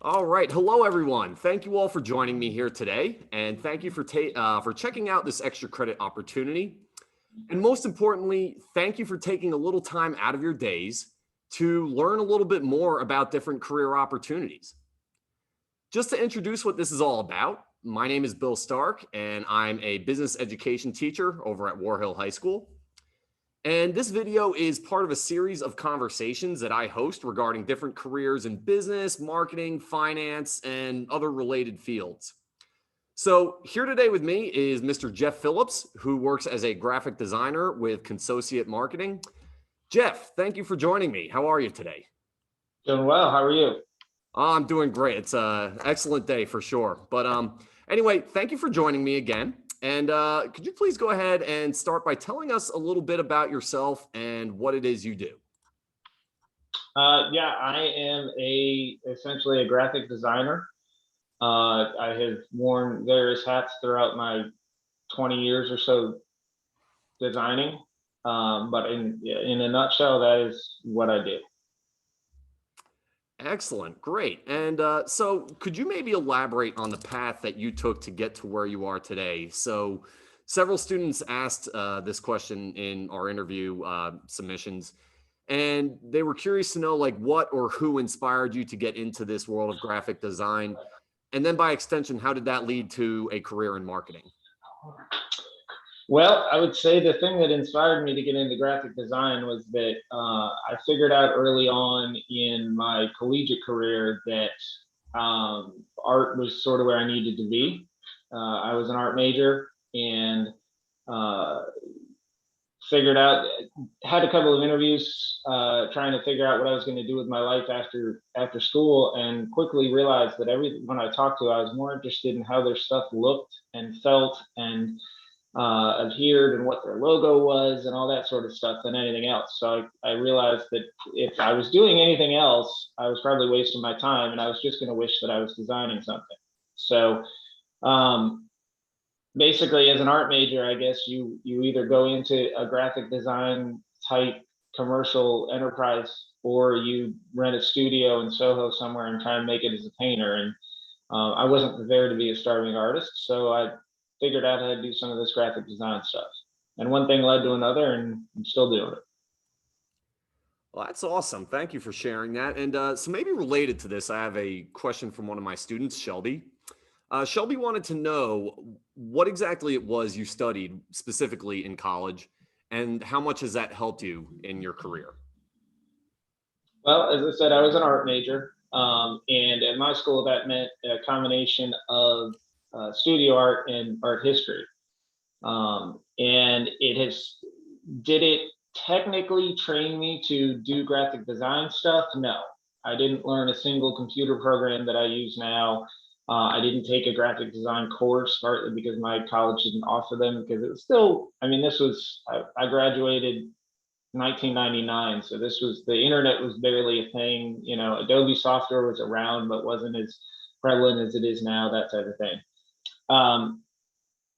All right. Hello, everyone. Thank you all for joining me here today. And thank you for checking out this extra credit opportunity. And most importantly, thank you for taking a little time out of your days to learn a little bit more about different career opportunities. Just to introduce what this is all about, my name is Bill Stark, and I'm a business education teacher over at War Hill High School. And this video is part of a series of conversations that I host regarding different careers in business, marketing, finance, and other related fields. So here today with me is Mr. Jeff Phillips, who works as a graphic designer with Consociate Marketing. Jeff, thank you for joining me. How are you today? Doing well. How are you? I'm doing great. It's an excellent day for sure. But anyway, thank you for joining me again. And could you please go ahead and start by telling us a little bit about yourself and what it is you do? Yeah, I am essentially a graphic designer. I have worn various hats throughout my 20 years or so designing. But in a nutshell, that is what I do. Excellent. Great. And so could you maybe elaborate on the path that you took to get to where you are today? So several students asked this question in our interview submissions, and they were curious to know like what or who inspired you to get into this world of graphic design. And then by extension, how did that lead to a career in marketing? Well, I would say the thing that inspired me to get into graphic design was that I figured out early on in my collegiate career that art was sort of where I needed to be. I was an art major and uh, figured out, had a couple of interviews trying to figure out what I was going to do with my life after school, and quickly realized that everyone I talked to, I was more interested in how their stuff looked and felt and adhered and what their logo was and all that sort of stuff than anything else. So I realized that if I was doing anything else, I was probably wasting my time, and I was just going to wish that I was designing something. So um, basically, as an art major, I guess you either go into a graphic design type commercial enterprise, or you rent a studio in Soho somewhere and try and make it as a painter. And I wasn't prepared to be a starving artist, so I figured out how to do some of this graphic design stuff. And one thing led to another, and I'm still doing it. Well, that's awesome. Thank you for sharing that. And so maybe related to this, I have a question from one of my students, Shelby. Shelby wanted to know what exactly it was you studied specifically in college and how much has that helped you in your career? Well, as I said, I was an art major. And at my school, that meant a combination of studio art and art history. And did it technically train me to do graphic design stuff? No, I didn't learn a single computer program that I use now. I didn't take a graphic design course, partly because my college didn't offer them, because it was still, I mean, I graduated 1999, so the internet was barely a thing. Adobe software was around, but wasn't as prevalent as it is now, that type of thing.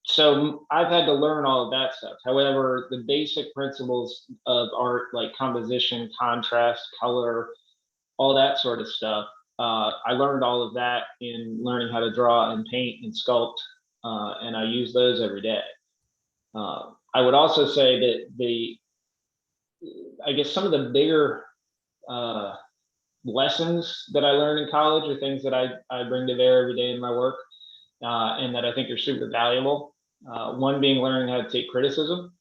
So I've had to learn all of that stuff. However, the basic principles of art, like composition, contrast, color, all that sort of stuff, I learned all of that in learning how to draw and paint and sculpt, and I use those every day. I would also say that I guess some of the bigger uh, lessons that I learned in college are things that I bring to bear every day in my work, and that I think are super valuable. One being learning how to take criticism.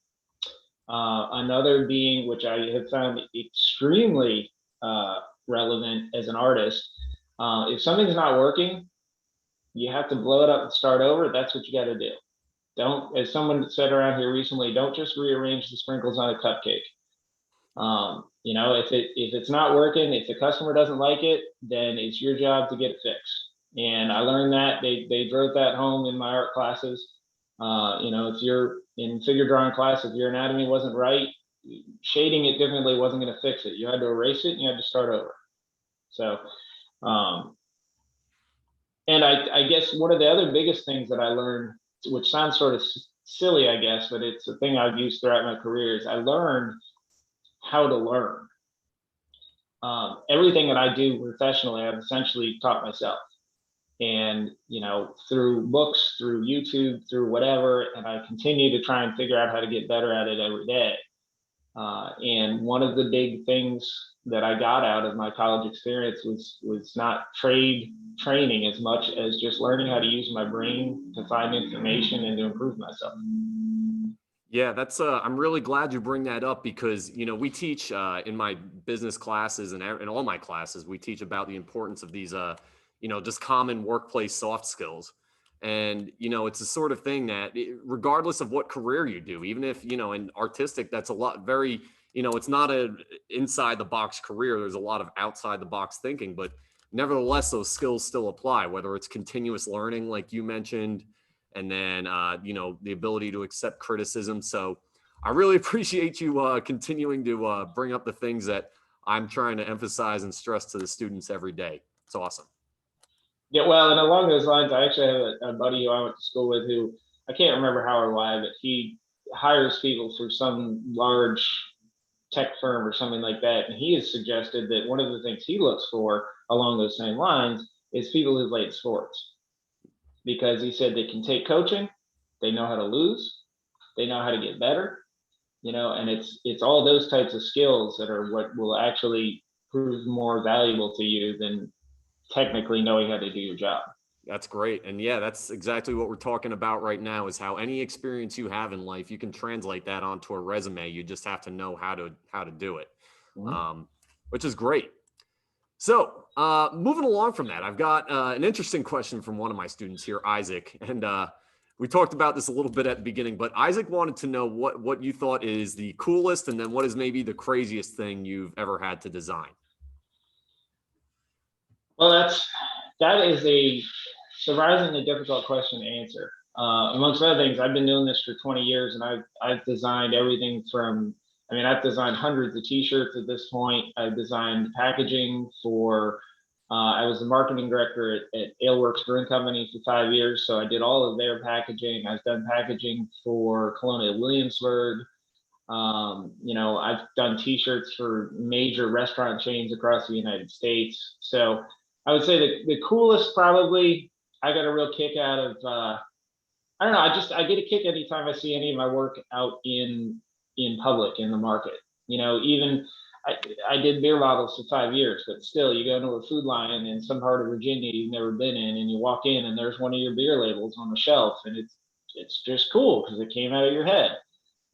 Another being, which I have found extremely relevant as an artist, if something's not working, you have to blow it up and start over. That's what you got to do. Don't, as someone said around here recently, don't just rearrange the sprinkles on a cupcake. If it's not working, if the customer doesn't like it, then it's your job to get it fixed. And I learned that they drove that home in my art classes. If you're in figure drawing class, if your anatomy wasn't right, shading it differently wasn't going to fix it. You had to erase it and you had to start over. So, um, and I guess one of the other biggest things that I learned, which sounds sort of silly, I guess, but it's a thing I've used throughout my career, is I learned how to learn. everything that I do professionally, I've essentially taught myself. And, through books, through YouTube, through whatever, and I continue to try and figure out how to get better at it every day. And one of the big things that I got out of my college experience was not training as much as just learning how to use my brain to find information and to improve myself. Yeah, that's I'm really glad you bring that up because we teach in my business classes and in all my classes we teach about the importance of these just common workplace soft skills. And it's the sort of thing that regardless of what career you do, even if in artistic, that's a lot very it's not a inside the box career. There's a lot of outside the box thinking, but nevertheless those skills still apply, whether it's continuous learning like you mentioned, and then the ability to accept criticism. So I really appreciate you continuing to bring up the things that I'm trying to emphasize and stress to the students every day. It's awesome. Yeah, well, and along those lines, I actually have a buddy who I went to school with who I can't remember how or why, but he hires people through some large tech firm or something like that. And he has suggested that one of the things he looks for along those same lines is people who played sports, because he said they can take coaching, they know how to lose, they know how to get better, and it's all those types of skills that are what will actually prove more valuable to you than technically knowing how to do your job. That's great. And yeah, that's exactly what we're talking about right now is how any experience you have in life, you can translate that onto a resume. You just have to know how to do it, which is great. So moving along from that, I've got an interesting question from one of my students here, Isaac. And we talked about this a little bit at the beginning, but Isaac wanted to know what you thought is the coolest and then what is maybe the craziest thing you've ever had to design. Well, that is a surprisingly difficult question to answer. Amongst other things, I've been doing this for 20 years, and I've designed everything from. I mean, I've designed hundreds of T-shirts at this point. I've designed packaging for. I was the marketing director at Aleworks Brewing Company for 5 years, so I did all of their packaging. I've done packaging for Colonial Williamsburg. I've done T-shirts for major restaurant chains across the United States. So I would say that the coolest, probably, I got a real kick out of. I don't know. I get a kick anytime I see any of my work out in public in the market. Even I did beer bottles for 5 years, but still, you go into a Food Lion in some part of Virginia you've never been in, and you walk in, and there's one of your beer labels on the shelf, and it's just cool because it came out of your head.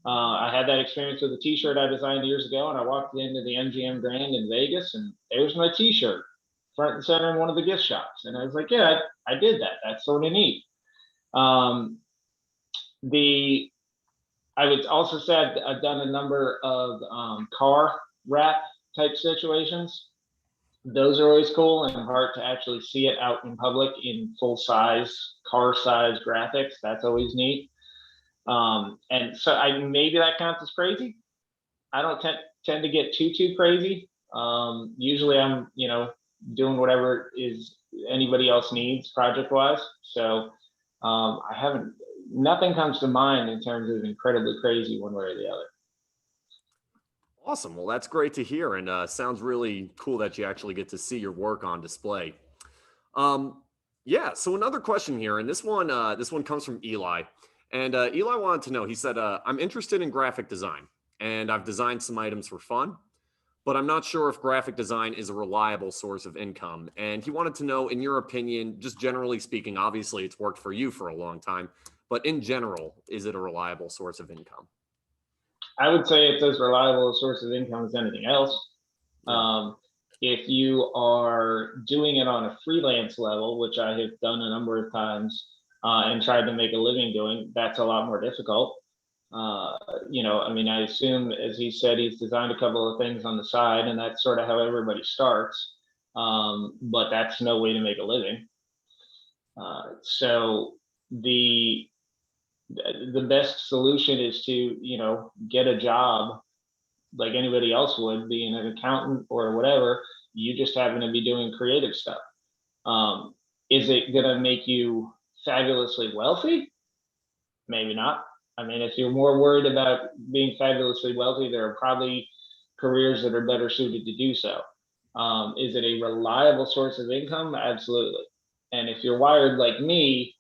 I had that experience with a T-shirt I designed years ago, and I walked into the MGM Grand in Vegas, and there's my T-shirt front and center in one of the gift shops, and I was like, "Yeah, I did that. That's sort of neat." Um, the I would also say I've done a number of car wrap type situations. Those are always cool and hard to actually see it out in public in full size car size graphics. That's always neat. And so maybe that counts as crazy. I don't tend to get too crazy. Usually I'm doing whatever is anybody else needs project wise. So I haven't nothing comes to mind in terms of incredibly crazy one way or the other. Awesome. Well, that's great to hear, and sounds really cool that you actually get to see your work on display. Yeah. So another question here, and this one comes from Eli, and Eli wanted to know. He said, "I'm interested in graphic design, and I've designed some items for fun, but I'm not sure if graphic design is a reliable source of income." And he wanted to know, in your opinion, just generally speaking, obviously it's worked for you for a long time, but in general, is it a reliable source of income? I would say it's as reliable a source of income as anything else. Yeah. If you are doing it on a freelance level, which I have done a number of times and tried to make a living doing, that's a lot more difficult. I mean, I assume, as he said, he's designed a couple of things on the side, and that's sort of how everybody starts. But that's no way to make a living. So the best solution is to get a job like anybody else would, being an accountant or whatever. You just happen to be doing creative stuff. Is it going to make you fabulously wealthy? Maybe not. I mean, if you're more worried about being fabulously wealthy, there are probably careers that are better suited to do so. Is it a reliable source of income? Absolutely. And if you're wired like me,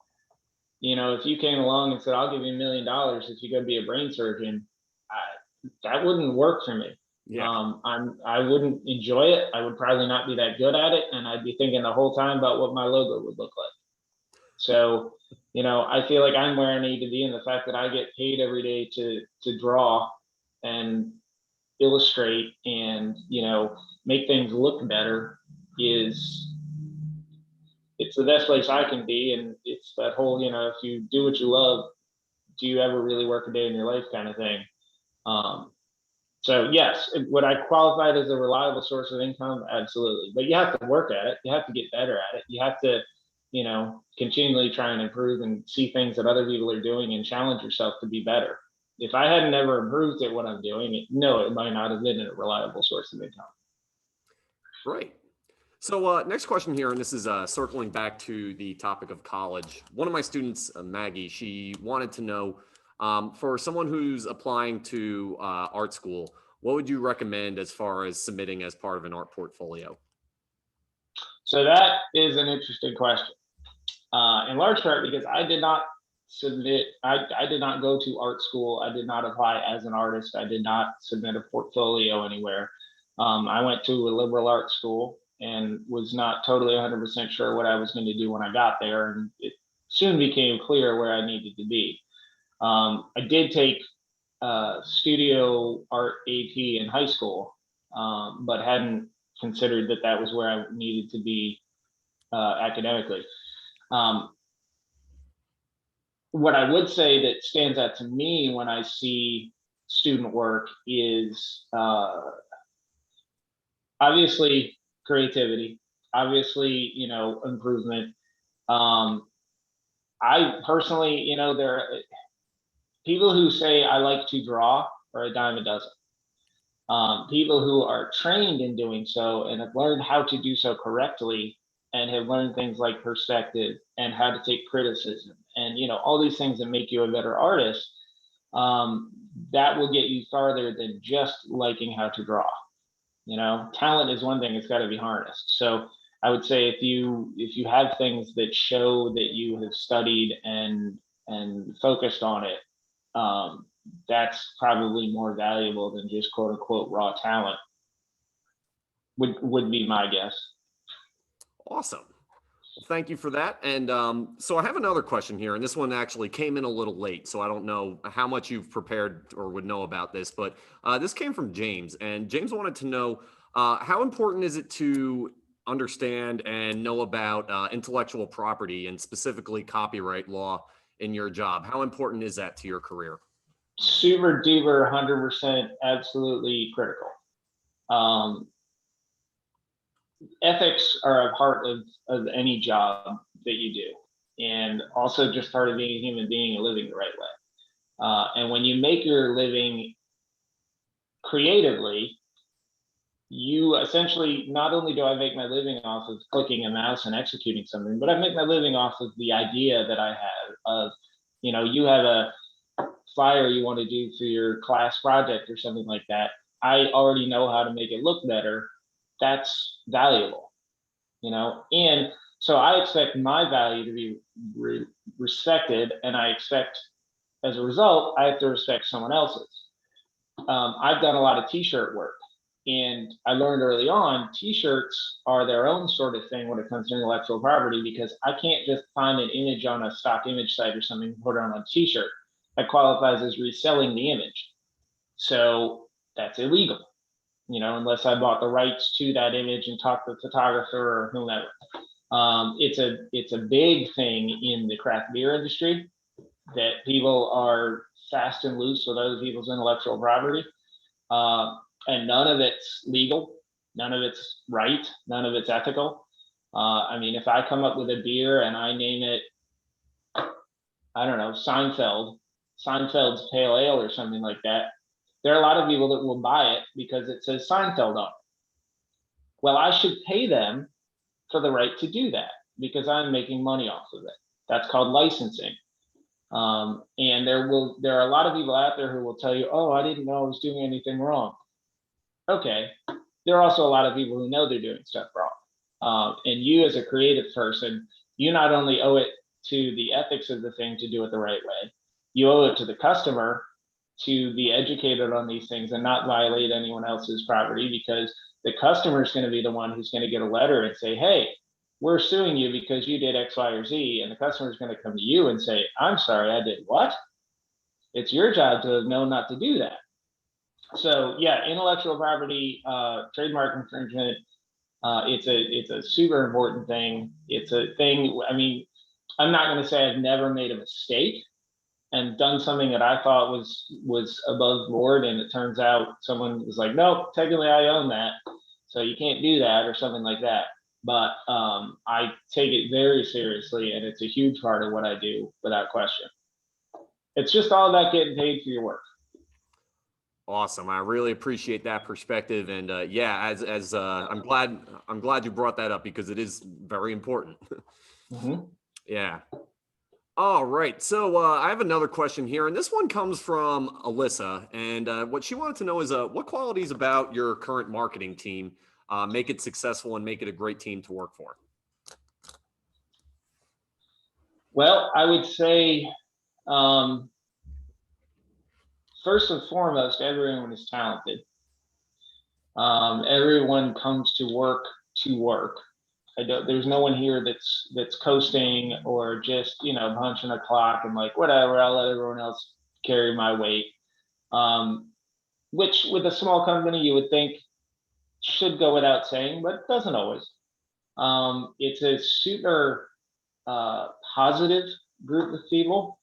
if you came along and said, I'll give you $1 million if you go be a brain surgeon, that wouldn't work for me. Yeah. I wouldn't enjoy it. I would probably not be that good at it. And I'd be thinking the whole time about what my logo would look like. So, I feel like I'm where I need to be, and the fact that I get paid every day to draw and illustrate and make things look better is it's the best place I can be. And it's that whole, if you do what you love, do you ever really work a day in your life kind of thing. So yes, would I qualify it as a reliable source of income? Absolutely. But you have to work at it. You have to get better at it. You have to, continually try and improve and see things that other people are doing and challenge yourself to be better. If I hadn't ever improved at what I'm doing, it might not have been a reliable source of income. Right. So next question here, and this is circling back to the topic of college. One of my students, Maggie, she wanted to know, for someone who's applying to art school, what would you recommend as far as submitting as part of an art portfolio? So that is an interesting question. In large part because I did not submit, I did not go to art school. I did not apply as an artist. I did not submit a portfolio anywhere. I went to a liberal arts school and was not totally 100% sure what I was going to do when I got there. And it soon became clear where I needed to be. I did take studio art AP in high school, but hadn't considered that that was where I needed to be academically. What I would say that stands out to me when I see student work is obviously creativity, obviously, improvement. I personally, there are people who say I like to draw are a dime a dozen. People who are trained in doing so and have learned how to do so correctly and have learned things like perspective and how to take criticism and all these things that make you a better artist, that will get you farther than just liking how to draw. Talent is one thing, it's got to be harnessed. So I would say if you have things that show that you have studied and focused on it, that's probably more valuable than just quote unquote raw talent, would be my guess. Awesome. Well, thank you for that. And so I have another question here, and this one actually came in a little late, so I don't know how much you've prepared or would know about this, but this came from James, and James wanted to know how important is it to understand and know about intellectual property and specifically copyright law in your job? How important is that to your career? Super duper 100% absolutely critical. Ethics are a part of any job that you do, and also just part of being a human being and living the right way. And when you make your living creatively, you essentially, not only do I make my living off of clicking a mouse and executing something, but I make my living off of the idea that I have of, you have a flyer you want to do for your class project or something like that. I already know how to make it look better. That's valuable, and so I expect my value to be respected, and I expect as a result I have to respect someone else's. I've done a lot of t-shirt work, and I learned early on t-shirts are their own sort of thing when it comes to intellectual property, because I can't just find an image on a stock image site or something and put it on a t-shirt. That qualifies as reselling the image, so that's illegal, unless I bought the rights to that image and talked to the photographer or whomever. It's a big thing in the craft beer industry that people are fast and loose with other people's intellectual property, and none of it's legal, none of it's right, none of it's ethical. I mean, if I come up with a beer and I name it, I don't know, Seinfeld's Pale Ale or something like that, there are a lot of people that will buy it because it says Seinfeld on it. Well, I should pay them for the right to do that because I'm making money off of it. That's called licensing. And there are a lot of people out there who will tell you, oh, I didn't know I was doing anything wrong. Okay, there are also a lot of people who know they're doing stuff wrong. And you as a creative person, you not only owe it to the ethics of the thing to do it the right way, you owe it to the customer to be educated on these things and not violate anyone else's property, because the customer is going to be the one who's going to get a letter and say, hey, we're suing you because you did X, Y, or Z. And the customer is going to come to you and say, I'm sorry, I did what? It's your job to know not to do that. So yeah, intellectual property, trademark infringement, it's a super important thing. It's a thing. I mean, I'm not going to say I've never made a mistake and done something that I thought was above board, and it turns out someone was like, "Nope, technically I own that, so you can't do that," or something like that. But I take it very seriously, and it's a huge part of what I do, without question. It's just all about getting paid for your work. Awesome. I really appreciate that perspective. And yeah, as I'm glad you brought that up because it is very important. Mm-hmm. Yeah. All right. So I have another question here, and this one comes from Alyssa. And what she wanted to know is what qualities about your current marketing team make it successful and make it a great team to work for? Well, I would say, first and foremost, everyone is talented. Everyone comes to work to work. There's no one here that's coasting or just, punching a clock and like, whatever, I'll let everyone else carry my weight. Which with a small company you would think should go without saying, but doesn't always. It's a super positive group of people,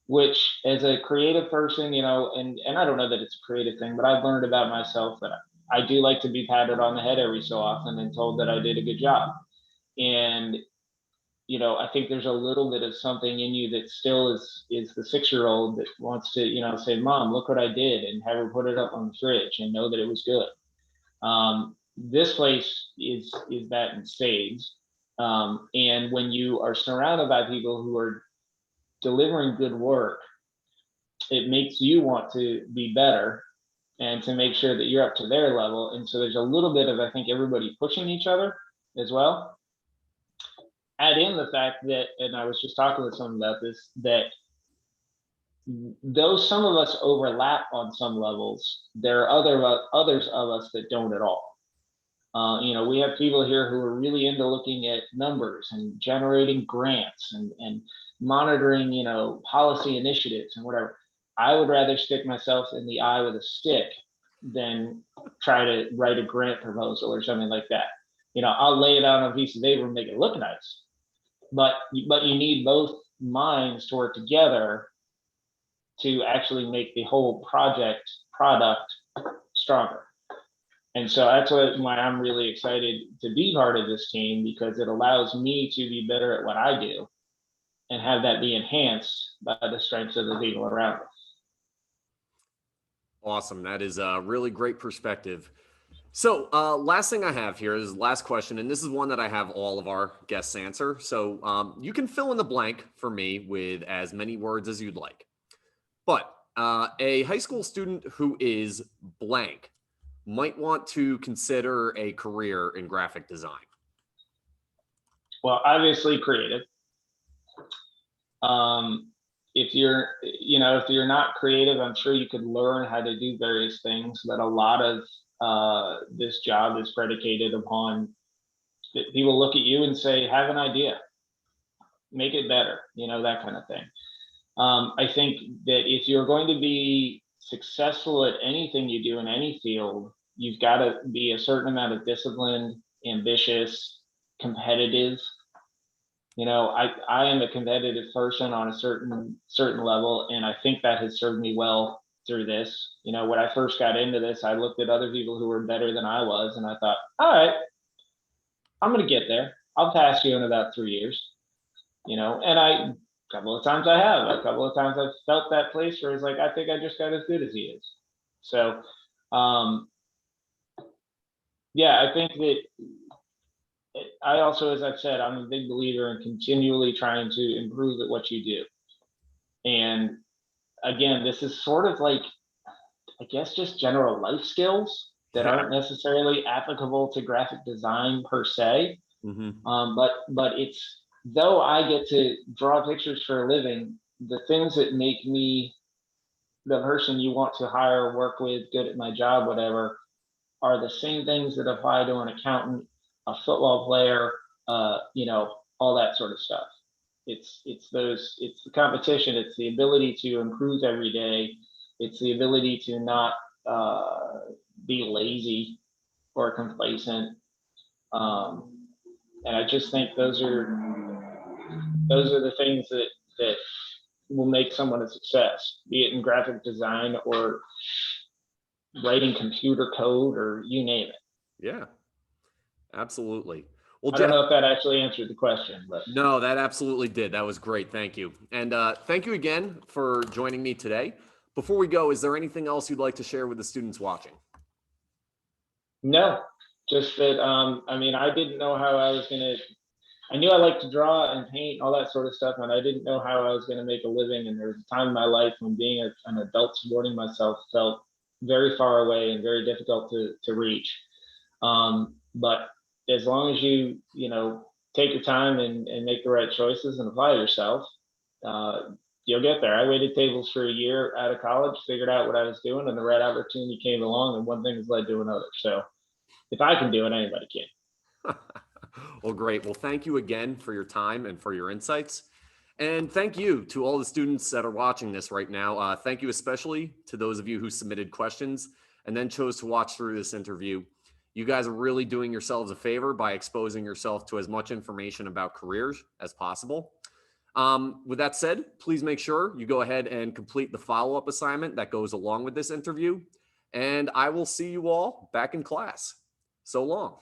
which as a creative person, and I don't know that it's a creative thing, but I've learned about myself that I do like to be patted on the head every so often and told that I did a good job. And I think there's a little bit of something in you that still is the 6-year-old that wants to, say, Mom, look what I did, and have her put it up on the fridge and know that it was good. This place is that in spades. And when you are surrounded by people who are delivering good work, it makes you want to be better and to make sure that you're up to their level. And so there's a little bit of, I think, everybody pushing each other as well. Add in the fact that, and I was just talking with someone about this, that though some of us overlap on some levels, there are others of us that don't at all. We have people here who are really into looking at numbers and generating grants and monitoring, policy initiatives and whatever. I would rather stick myself in the eye with a stick than try to write a grant proposal or something like that. I'll lay it out on a piece of paper and make it look nice, but you need both minds to work together to actually make the whole product stronger. And so that's why I'm really excited to be part of this team, because it allows me to be better at what I do and have that be enhanced by the strengths of the people around us. Awesome. That is a really great perspective. So last thing I have here is the last question, and this is one that I have all of our guests answer. So you can fill in the blank for me with as many words as you'd like. But a high school student who is blank might want to consider a career in graphic design. Well, obviously creative. If you're not creative, I'm sure you could learn how to do various things, but a lot of this job is predicated upon that people look at you and say, have an idea, make it better, that kind of thing. I think that if you're going to be successful at anything you do in any field, you've got to be a certain amount of disciplined, ambitious, competitive. I am a competitive person on a certain level, and I think that has served me well through this. When I first got into this, I looked at other people who were better than I was, and I thought, all right, I'm going to get there. I'll pass you in about 3 years. And a couple of times I have. A couple of times I've felt that place where it's like, I think I just got as good as he is. So, yeah, I think that I also, as I've said, I'm a big believer in continually trying to improve at what you do. And again, this is sort of like, I guess, just general life skills. that Yeah. aren't necessarily applicable to graphic design per se. Hmm. But it's, though I get to draw pictures for a living, the things that make me the person you want to hire, work with, good at my job, whatever, are the same things that apply to an accountant, a football player, all that sort of stuff. It's the competition, it's the ability to improve every day, it's the ability to not be lazy or complacent. And I just think those are the things that will make someone a success, be it in graphic design or writing computer code or you name it. Yeah, absolutely. Well, I don't Jeff, know if that actually answered the question, but no, that absolutely did. That was great. Thank you. And thank you again for joining me today. Before we go, is there anything else you'd like to share with the students watching? no, just that I mean, I didn't know how I was gonna. I knew I liked to draw and paint, all that sort of stuff, and I didn't know how I was going to make a living. And there was a time in my life when being an adult supporting myself felt very far away and very difficult to reach. But as long as you take your time and make the right choices and apply yourself, uh, you'll get there. I waited tables for a year out of college, figured out what I was doing, and the right opportunity came along, and one thing has led to another. So if I can do it, anybody can. Well, great. Well, thank you again for your time and for your insights. And thank you to all the students that are watching this right now. Thank you especially to those of you who submitted questions and then chose to watch through this interview. You guys are really doing yourselves a favor by exposing yourself to as much information about careers as possible. With that said, please make sure you go ahead and complete the follow-up assignment that goes along with this interview. And I will see you all back in class. So long.